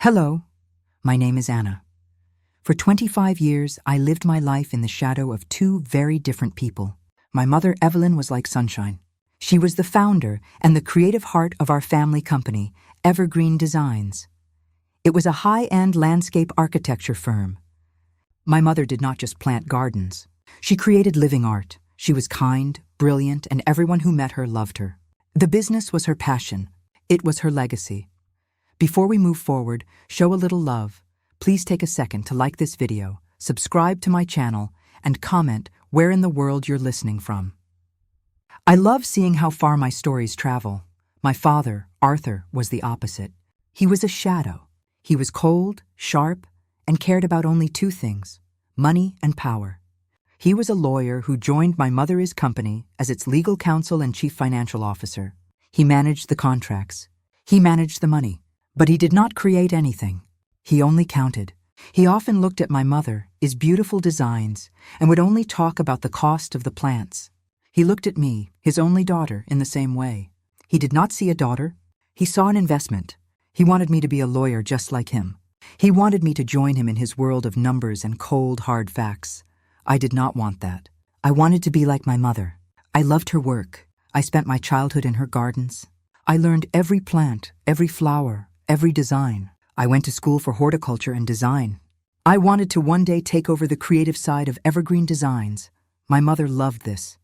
Hello, my name is Anna. For 25 years, I lived my life in the shadow of two very different people. My mother, Evelyn, was like sunshine. She was the founder and the creative heart of our family company, Evergreen Designs. It was a high-end landscape architecture firm. My mother did not just plant gardens. She created living art. She was kind, brilliant, and everyone who met her loved her. The business was her passion. It was her legacy. Before we move forward, show a little love. Please take a second to like this video, subscribe to my channel, and comment where in the world you're listening from. I love seeing how far my stories travel. My father, Arthur, was the opposite. He was a shadow. He was cold, sharp, and cared about only two things: money and power. He was a lawyer who joined my mother's company as its legal counsel and chief financial officer. He managed the contracts. He managed the money. But he did not create anything. He only counted. He often looked at my mother, his beautiful designs, and would only talk about the cost of the plants. He looked at me, his only daughter, in the same way. He did not see a daughter. He saw an investment. He wanted me to be a lawyer just like him. He wanted me to join him in his world of numbers and cold, hard facts. I did not want that. I wanted to be like my mother. I loved her work. I spent my childhood in her gardens. I learned every plant, every flower, every design. I went to school for horticulture and design. I wanted to one day take over the creative side of Evergreen Designs. My mother loved this.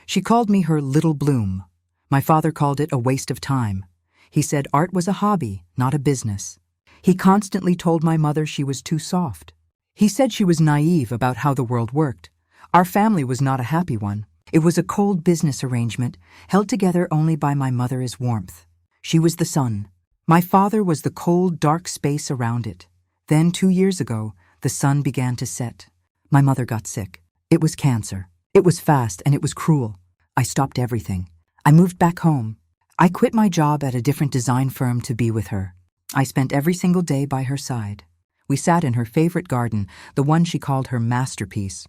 She called me her little bloom. My father called it a waste of time. He said art was a hobby, not a business. He constantly told my mother she was too soft. He said she was naive about how the world worked. Our family was not a happy one. It was a cold business arrangement, held together only by my mother's warmth. She was the sun. My father was the cold, dark space around it. Then, 2 years ago, the sun began to set. My mother got sick. It was cancer. It was fast and it was cruel. I stopped everything. I moved back home. I quit my job at a different design firm to be with her. I spent every single day by her side. We sat in her favorite garden, the one she called her masterpiece.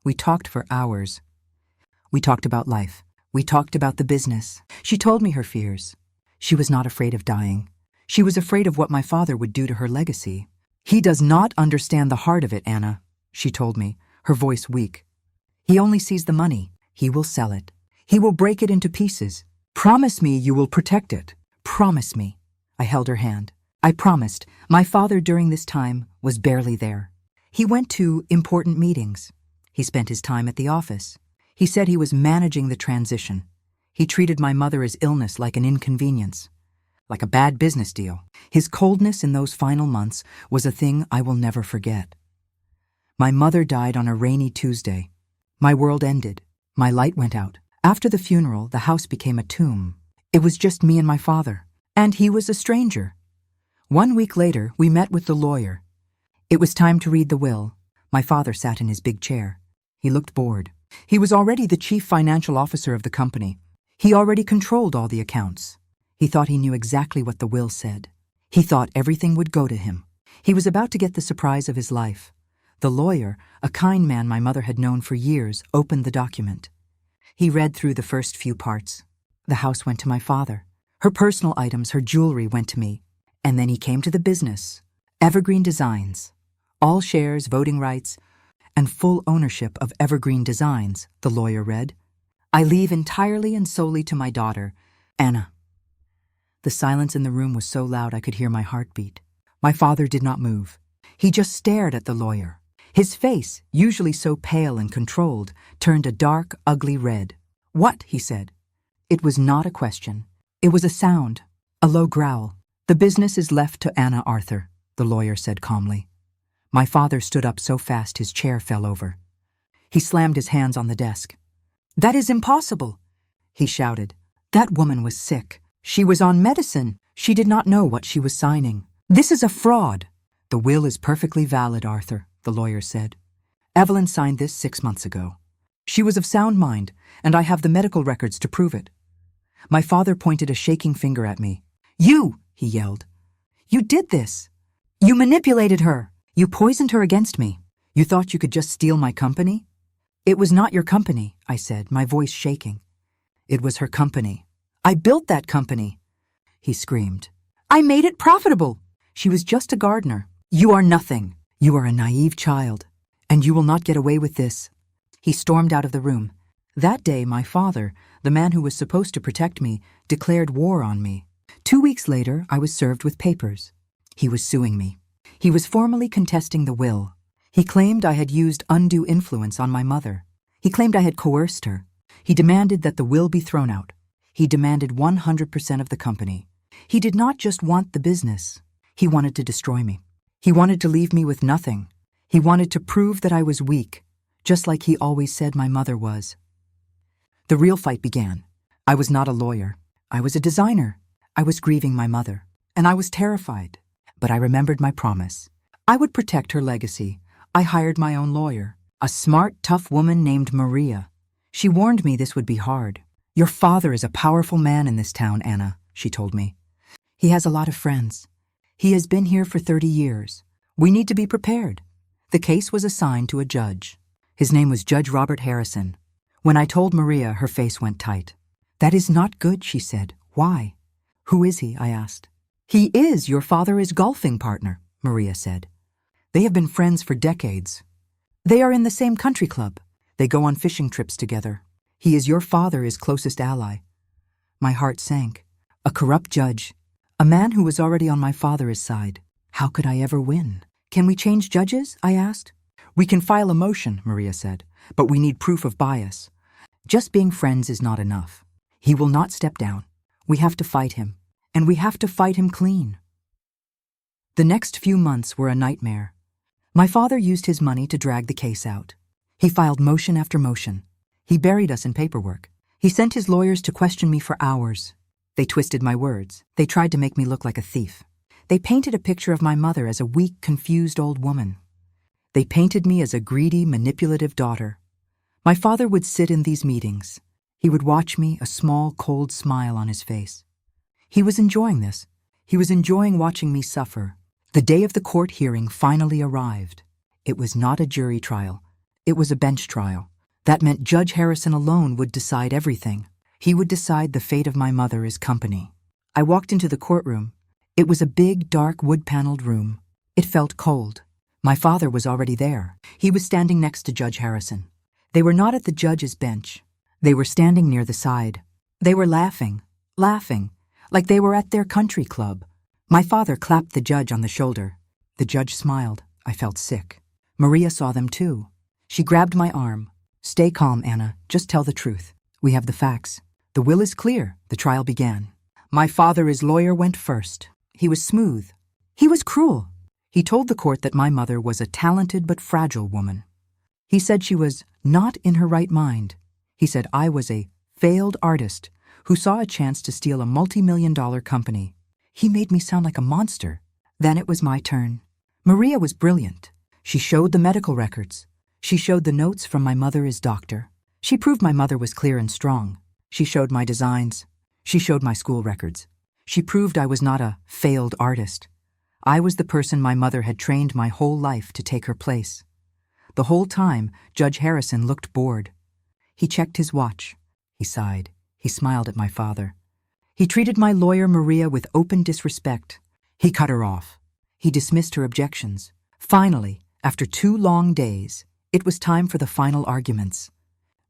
We talked for hours. We talked about life. We talked about the business. She told me her fears. She was not afraid of dying. She was afraid of what my father would do to her legacy. He does not understand the heart of it, Anna, she told me, her voice weak. He only sees the money. He will sell it. He will break it into pieces. Promise me you will protect it. Promise me. I held her hand. I promised. My father during this time was barely there. He went to important meetings. He spent his time at the office. He said he was managing the transition. He treated my mother's illness like an inconvenience, like a bad business deal. His coldness in those final months was a thing I will never forget. My mother died on a rainy Tuesday. My world ended. My light went out. After the funeral, the house became a tomb. It was just me and my father. And he was a stranger. 1 week later, we met with the lawyer. It was time to read the will. My father sat in his big chair. He looked bored. He was already the chief financial officer of the company. He already controlled all the accounts. He thought he knew exactly what the will said. He thought everything would go to him. He was about to get the surprise of his life. The lawyer, a kind man my mother had known for years, opened the document. He read through the first few parts. The house went to my father. Her personal items, her jewelry went to me. And then he came to the business. Evergreen Designs. All shares, voting rights, and full ownership of Evergreen Designs, the lawyer read. I leave entirely and solely to my daughter, Anna. The silence in the room was so loud I could hear my heartbeat. My father did not move. He just stared at the lawyer. His face, usually so pale and controlled, turned a dark, ugly red. What? He said. It was not a question. It was a sound, a low growl. The business is left to Anna Arthur, the lawyer said calmly. My father stood up so fast his chair fell over. He slammed his hands on the desk. That is impossible, he shouted. That woman was sick. She was on medicine. She did not know what she was signing. This is a fraud. The will is perfectly valid, Arthur, the lawyer said. Evelyn signed this 6 months ago. She was of sound mind, and I have the medical records to prove it. My father pointed a shaking finger at me. You, he yelled. You did this. You manipulated her. You poisoned her against me. You thought you could just steal my company? It was not your company, I said, my voice shaking. It was her company. I built that company, he screamed. I made it profitable. She was just a gardener. You are nothing. You are a naive child. And you will not get away with this. He stormed out of the room. That day, my father, the man who was supposed to protect me, declared war on me. 2 weeks later, I was served with papers. He was suing me. He was formally contesting the will. He claimed I had used undue influence on my mother. He claimed I had coerced her. He demanded that the will be thrown out. He demanded 100% of the company. He did not just want the business. He wanted to destroy me. He wanted to leave me with nothing. He wanted to prove that I was weak, just like he always said my mother was. The real fight began. I was not a lawyer. I was a designer. I was grieving my mother, and I was terrified. But I remembered my promise. I would protect her legacy. I hired my own lawyer, a smart, tough woman named Maria. She warned me this would be hard. Your father is a powerful man in this town, Anna, she told me. He has a lot of friends. He has been here for 30 years. We need to be prepared. The case was assigned to a judge. His name was Judge Robert Harrison. When I told Maria, her face went tight. That is not good, she said. Why? Who is he? I asked. He is your father's golfing partner, Maria said. They have been friends for decades. They are in the same country club. They go on fishing trips together. He is your father's closest ally. My heart sank. A corrupt judge. A man who was already on my father's side. How could I ever win? Can we change judges? I asked. We can file a motion, Maria said, but we need proof of bias. Just being friends is not enough. He will not step down. We have to fight him, and we have to fight him clean. The next few months were a nightmare. My father used his money to drag the case out. He filed motion after motion. He buried us in paperwork. He sent his lawyers to question me for hours. They twisted my words. They tried to make me look like a thief. They painted a picture of my mother as a weak, confused old woman. They painted me as a greedy, manipulative daughter. My father would sit in these meetings. He would watch me, a small, cold smile on his face. He was enjoying this. He was enjoying watching me suffer. The day of the court hearing finally arrived. It was not a jury trial. It was a bench trial. That meant Judge Harrison alone would decide everything. He would decide the fate of my mother's company. I walked into the courtroom. It was a big, dark, wood-paneled room. It felt cold. My father was already there. He was standing next to Judge Harrison. They were not at the judge's bench. They were standing near the side. They were laughing, like they were at their country club. My father clapped the judge on the shoulder. The judge smiled. I felt sick. Maria saw them too. She grabbed my arm. Stay calm, Anna. Just tell the truth. We have the facts. The will is clear. The trial began. My father's lawyer went first. He was smooth. He was cruel. He told the court that my mother was a talented but fragile woman. He said she was not in her right mind. He said I was a failed artist who saw a chance to steal a multi-million-dollar company. He made me sound like a monster. Then it was my turn. Maria was brilliant. She showed the medical records. She showed the notes from my mother's doctor. She proved my mother was clear and strong. She showed my designs. She showed my school records. She proved I was not a failed artist. I was the person my mother had trained my whole life to take her place. The whole time, Judge Harrison looked bored. He checked his watch. He sighed. He smiled at my father. He treated my lawyer Maria with open disrespect. He cut her off. He dismissed her objections. Finally, after 2 long days, it was time for the final arguments.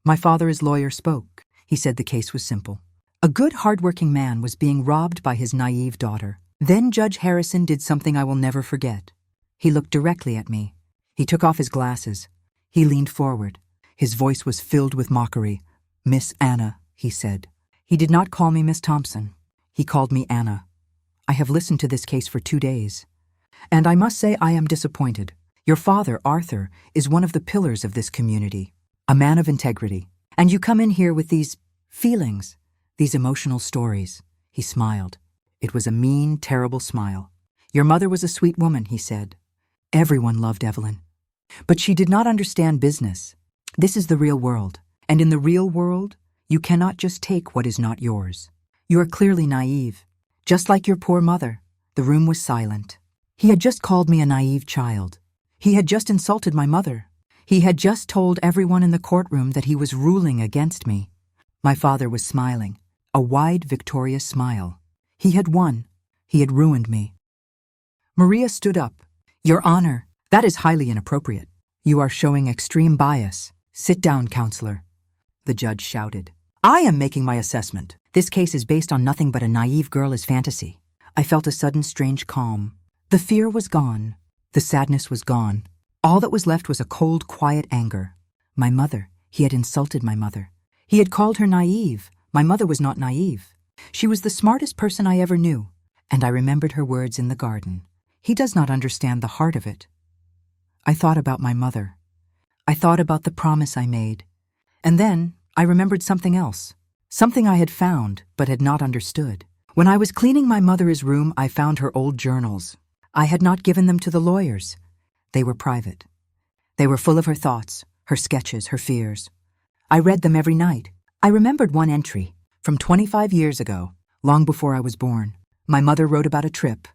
My father's lawyer spoke. He said the case was simple. A good, hard-working man was being robbed by his naive daughter. Then Judge Harrison did something I will never forget. He looked directly at me. He took off his glasses. He leaned forward. His voice was filled with mockery. "Miss Anna," he said. He did not call me Miss Thompson. He called me Anna. I have listened to this case for 2 days. And I must say I am disappointed. Your father, Arthur, is one of the pillars of this community, a man of integrity. And you come in here with these feelings, these emotional stories. He smiled. It was a mean, terrible smile. Your mother was a sweet woman, he said. Everyone loved Evelyn. But she did not understand business. This is the real world. And in the real world, you cannot just take what is not yours. You are clearly naive. Just like your poor mother. The room was silent. He had just called me a naive child. He had just insulted my mother. He had just told everyone in the courtroom that he was ruling against me. My father was smiling, a wide, victorious smile. He had won. He had ruined me. Maria stood up. Your Honor, that is highly inappropriate. You are showing extreme bias. Sit down, counselor. The judge shouted. I am making my assessment. This case is based on nothing but a naive girl's fantasy. I felt a sudden strange calm. The fear was gone. The sadness was gone. All that was left was a cold, quiet anger. My mother. He had insulted my mother. He had called her naive. My mother was not naive. She was the smartest person I ever knew. And I remembered her words in the garden. He does not understand the heart of it. I thought about my mother. I thought about the promise I made. And then I remembered something else. Something I had found but had not understood. When I was cleaning my mother's room, I found her old journals. I had not given them to the lawyers. They were private. They were full of her thoughts, her sketches, her fears. I read them every night. I remembered one entry from 25 years ago, long before I was born. My mother wrote about a trip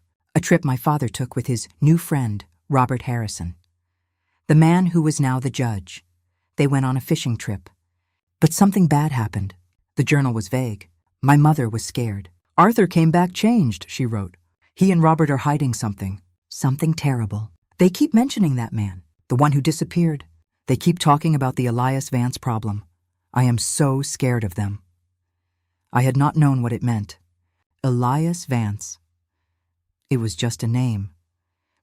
my father took with his new friend, Robert Harrison, the man who was now the judge. They went on a fishing trip. But something bad happened. The journal was vague. My mother was scared. Arthur came back changed, she wrote. He and Robert are hiding something. Something terrible. They keep mentioning that man, the one who disappeared. They keep talking about the Elias Vance problem. I am so scared of them. I had not known what it meant. Elias Vance. It was just a name.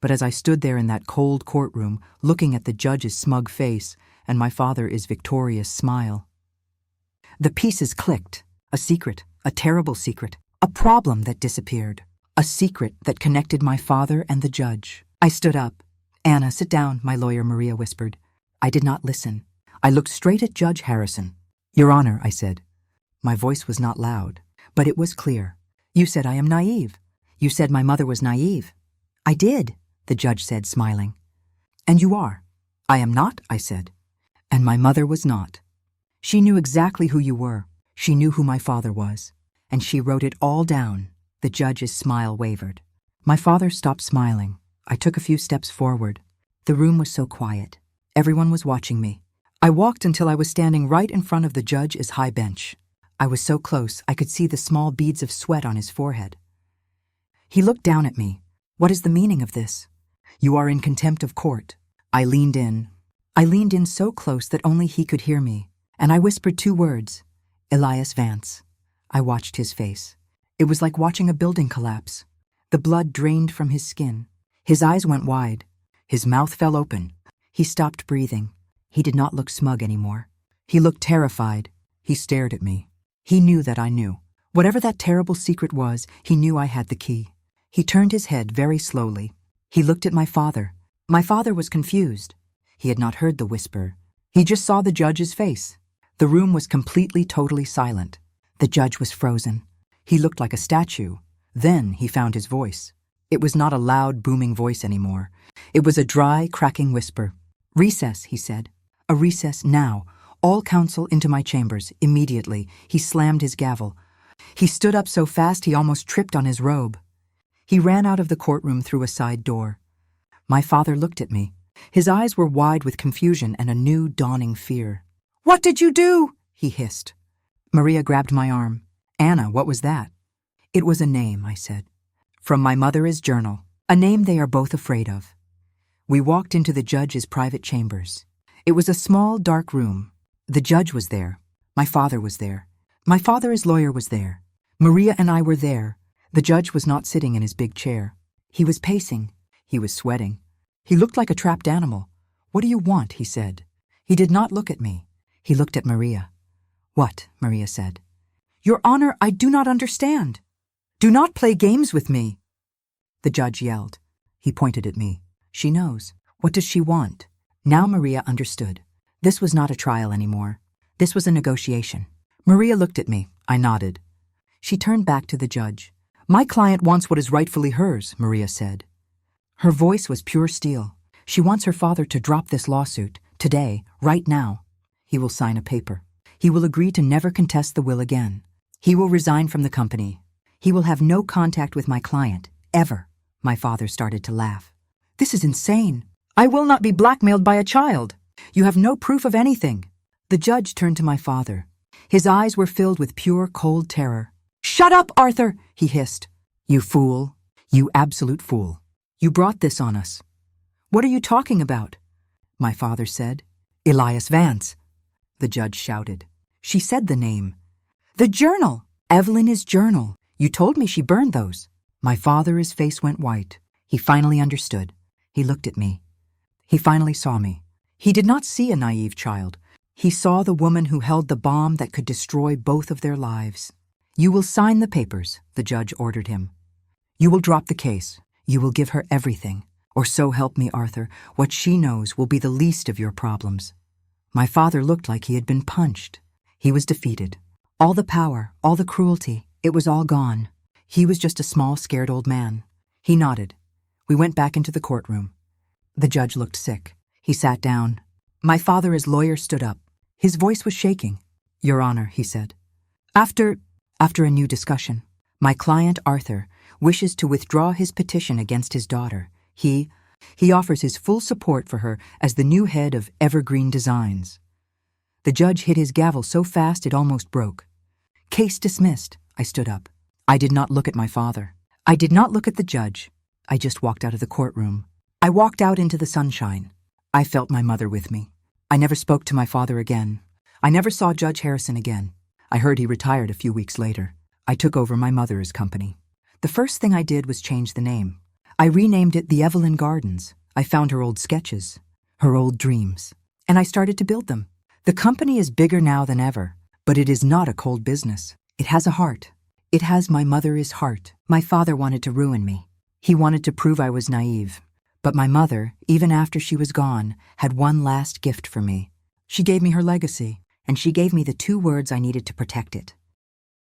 But as I stood there in that cold courtroom, looking at the judge's smug face and my father's victorious smile, the pieces clicked. A secret, a terrible secret, a problem that disappeared, a secret that connected my father and the judge. I stood up. Anna, sit down, my lawyer Maria whispered. I did not listen. I looked straight at Judge Harrison. Your Honor, I said. My voice was not loud, but it was clear. You said I am naive. You said my mother was naive. I did, the judge said, smiling. And you are. I am not, I said. And my mother was not. She knew exactly who you were. She knew who my father was. And she wrote it all down. The judge's smile wavered. My father stopped smiling. I took a few steps forward. The room was so quiet. Everyone was watching me. I walked until I was standing right in front of the judge's high bench. I was so close I could see the small beads of sweat on his forehead. He looked down at me. What is the meaning of this? You are in contempt of court. I leaned in. I leaned in so close that only he could hear me, and I whispered 2 words. Elias Vance. I watched his face. It was like watching a building collapse. The blood drained from his skin. His eyes went wide. His mouth fell open. He stopped breathing. He did not look smug anymore. He looked terrified. He stared at me. He knew that I knew. Whatever that terrible secret was, he knew I had the key. He turned his head very slowly. He looked at my father. My father was confused. He had not heard the whisper. He just saw the judge's face. The room was completely, totally silent. The judge was frozen. He looked like a statue. Then he found his voice. It was not a loud, booming voice anymore. It was a dry, cracking whisper. Recess, he said. A recess now. All counsel into my chambers, immediately. He slammed his gavel. He stood up so fast he almost tripped on his robe. He ran out of the courtroom through a side door. My father looked at me. His eyes were wide with confusion and a new dawning fear. What did you do? He hissed. Maria grabbed my arm. Anna, what was that? It was a name, I said. From my mother's journal. A name they are both afraid of. We walked into the judge's private chambers. It was a small, dark room. The judge was there. My father was there. My father's lawyer was there. Maria and I were there. The judge was not sitting in his big chair. He was pacing. He was sweating. He looked like a trapped animal. What do you want? He said. He did not look at me. He looked at Maria. What? Maria said. Your Honor, I do not understand. Do not play games with me. The judge yelled. He pointed at me. She knows. What does she want? Now Maria understood. This was not a trial anymore. This was a negotiation. Maria looked at me. I nodded. She turned back to the judge. My client wants what is rightfully hers, Maria said. Her voice was pure steel. She wants her father to drop this lawsuit, today, right now. He will sign a paper. He will agree to never contest the will again. He will resign from the company. He will have no contact with my client, ever. My father started to laugh. This is insane. I will not be blackmailed by a child. You have no proof of anything. The judge turned to my father. His eyes were filled with pure, cold terror. Shut up, Arthur, he hissed. You fool. You absolute fool. You brought this on us. What are you talking about? My father said. Elias Vance. The judge shouted. She said the name. The journal! Evelyn's journal. You told me she burned those. My father's face went white. He finally understood. He looked at me. He finally saw me. He did not see a naive child. He saw the woman who held the bomb that could destroy both of their lives. You will sign the papers, the judge ordered him. You will drop the case. You will give her everything. Or so help me, Arthur, what she knows will be the least of your problems. My father looked like he had been punched. He was defeated. All the power, all the cruelty, it was all gone. He was just a small, scared old man. He nodded. We went back into the courtroom. The judge looked sick. He sat down. My father's lawyer stood up. His voice was shaking. Your Honor, he said. After a new discussion, my client Arthur wishes to withdraw his petition against his daughter. He offers his full support for her as the new head of Evergreen Designs. The judge hit his gavel so fast it almost broke. Case dismissed. I stood up. I did not look at my father. I did not look at the judge. I just walked out of the courtroom. I walked out into the sunshine. I felt my mother with me. I never spoke to my father again. I never saw Judge Harrison again. I heard he retired a few weeks later. I took over my mother's company. The first thing I did was change the name. I renamed it the Evelyn Gardens. I found her old sketches, her old dreams, and I started to build them. The company is bigger now than ever, but it is not a cold business. It has a heart. It has my mother's heart. My father wanted to ruin me. He wanted to prove I was naive. But my mother, even after she was gone, had one last gift for me. She gave me her legacy, and she gave me the 2 words I needed to protect it.